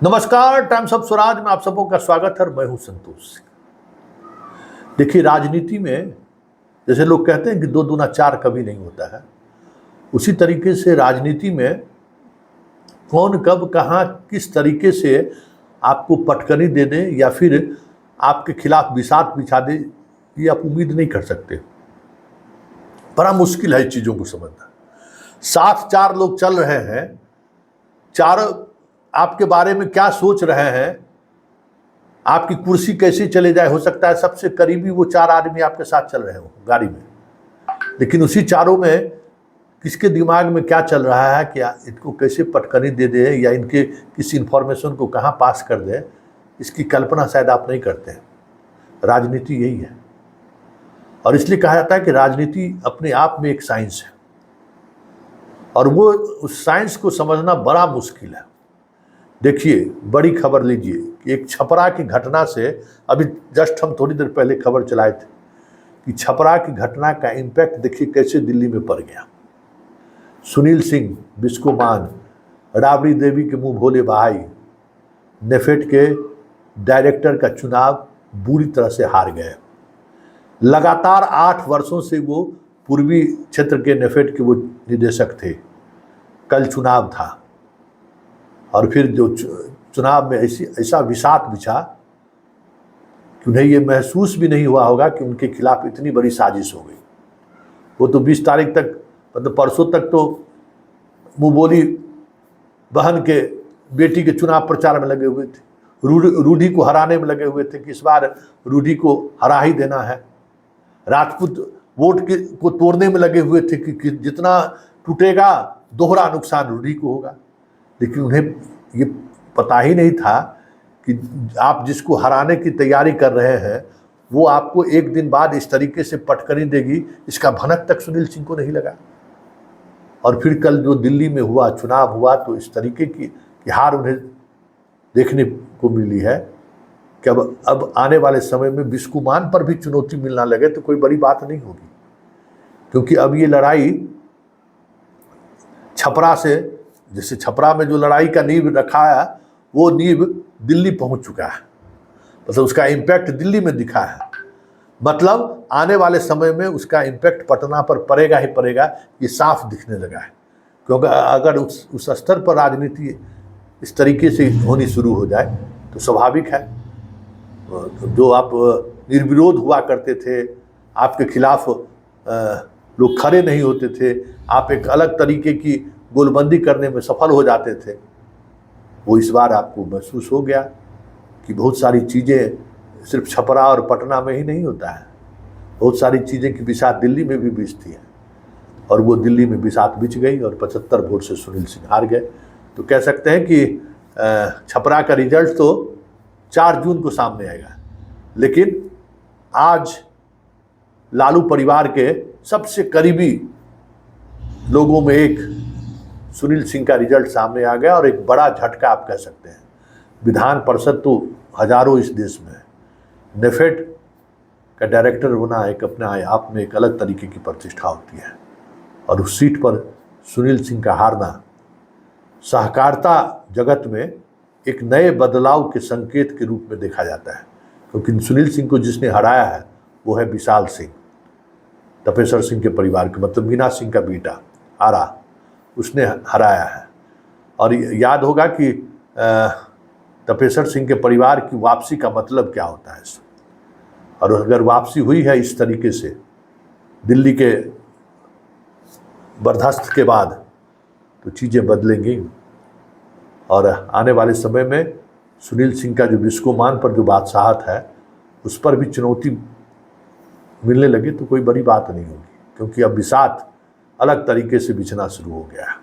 नमस्कार, times of Swaraj में आप सबों का स्वागत है। मैं हूं संतोष सिंह। देखिए, राजनीति में जैसे लोग कहते हैं कि 2 दूना 4 कभी नहीं होता है, उसी तरीके से राजनीति में कौन कब कहाँ किस तरीके से आपको पटकनी दे दे या फिर आपके खिलाफ बिसात बिछा दे, ये आप उम्मीद नहीं कर सकते। बड़ा मुश्किल है चीज़ों को समझना। साथ 4 लोग चल रहे हैं, 4 आपके बारे में क्या सोच रहे हैं, आपकी कुर्सी कैसे चले जाए। हो सकता है सबसे करीबी वो 4 आदमी आपके साथ चल रहे हो गाड़ी में, लेकिन उसी चारों में किसके दिमाग में क्या चल रहा है, क्या इनको कैसे पटकनी दे दे या इनके किस इन्फॉर्मेशन को कहाँ पास कर दे, इसकी कल्पना शायद आप नहीं करते हैं। राजनीति यही है, और इसलिए कहा जाता है कि राजनीति अपने आप में एक साइंस है, और वो उस साइंस को समझना बड़ा मुश्किल है। देखिए, बड़ी खबर लीजिए कि एक छपरा की घटना से अभी जस्ट हम थोड़ी देर पहले खबर चलाए थे कि छपरा की घटना का इम्पैक्ट देखिए कैसे दिल्ली में पड़ गया। सुनील सिंह, बिस्कोमान, राबड़ी देवी के मुंह भोले भाई, नेफेड के डायरेक्टर का चुनाव बुरी तरह से हार गए। लगातार 8 वर्षों से वो पूर्वी क्षेत्र के नेफेड के वो निदेशक थे। कल चुनाव था और फिर जो चुनाव में ऐसा विषाद बिछा कि उन्हें ये महसूस भी नहीं हुआ होगा कि उनके खिलाफ इतनी बड़ी साजिश हो गई। वो तो 20 तारीख तक, मतलब परसों तक तो मुँह बोली बहन के बेटी के चुनाव प्रचार में लगे हुए थे, रूढ़ी को हराने में लगे हुए थे कि इस बार रूढ़ी को हरा ही देना है। राजपूत वोट को तोड़ने में लगे हुए थे कि जितना टूटेगा दोहरा नुकसान रूढ़ी को होगा। लेकिन उन्हें ये पता ही नहीं था कि आप जिसको हराने की तैयारी कर रहे हैं वो आपको एक दिन बाद इस तरीके से पटकनी देगी, इसका भनक तक सुनील सिंह को नहीं लगा। और फिर कल जो दिल्ली में हुआ, चुनाव हुआ, तो इस तरीके की हार उन्हें देखने को मिली है कि अब आने वाले समय में बिस्कुमान पर भी चुनौती मिलना लगे तो कोई बड़ी बात नहीं होगी, क्योंकि अब ये लड़ाई छपरा से, जैसे छपरा में जो लड़ाई का नींव रखा है वो नींव दिल्ली पहुंच चुका है, मतलब उसका इम्पैक्ट दिल्ली में दिखा है। मतलब आने वाले समय में उसका इम्पैक्ट पटना पर पड़ेगा ही पड़ेगा, ये साफ दिखने लगा है। क्योंकि अगर उस स्तर पर राजनीति इस तरीके से होनी शुरू हो जाए तो स्वाभाविक है, जो आप निर्विरोध हुआ करते थे, आपके खिलाफ लोग खड़े नहीं होते थे, आप एक अलग तरीके की गोलबंदी करने में सफल हो जाते थे, वो इस बार आपको महसूस हो गया कि बहुत सारी चीज़ें सिर्फ छपरा और पटना में ही नहीं होता है, बहुत सारी चीज़ें की बिसात दिल्ली में भी बिछती है। और वो दिल्ली में बिसात बिछ गई और 75 वोट से सुनील सिंह हार गए। तो कह सकते हैं कि छपरा का रिजल्ट तो 4 जून को सामने आएगा, लेकिन आज लालू परिवार के सबसे करीबी लोगों में एक सुनील सिंह का रिजल्ट सामने आ गया, और एक बड़ा झटका आप कह सकते हैं। विधान परिषद तो हजारों इस देश में है, नेफेड का डायरेक्टर होना एक अपने आप में एक अलग तरीके की प्रतिष्ठा होती है, और उस सीट पर सुनील सिंह का हारना सहकारिता जगत में एक नए बदलाव के संकेत के रूप में देखा जाता है। क्योंकि सुनील सिंह को जिसने हराया है वो है विशाल सिंह, तपेश्वर सिंह के परिवार के, मतलब मीना सिंह का बेटा आरा, उसने हराया है। और याद होगा कि तपेश्वर सिंह के परिवार की वापसी का मतलब क्या होता है, और अगर वापसी हुई है इस तरीके से दिल्ली के बर्दाश्त के बाद, तो चीज़ें बदलेंगी। और आने वाले समय में सुनील सिंह का जो बिस्कोमान पर जो बादशाहत है उस पर भी चुनौती मिलने लगे तो कोई बड़ी बात नहीं होगी, क्योंकि अब बिसात अलग तरीके से बिछना शुरू हो गया है।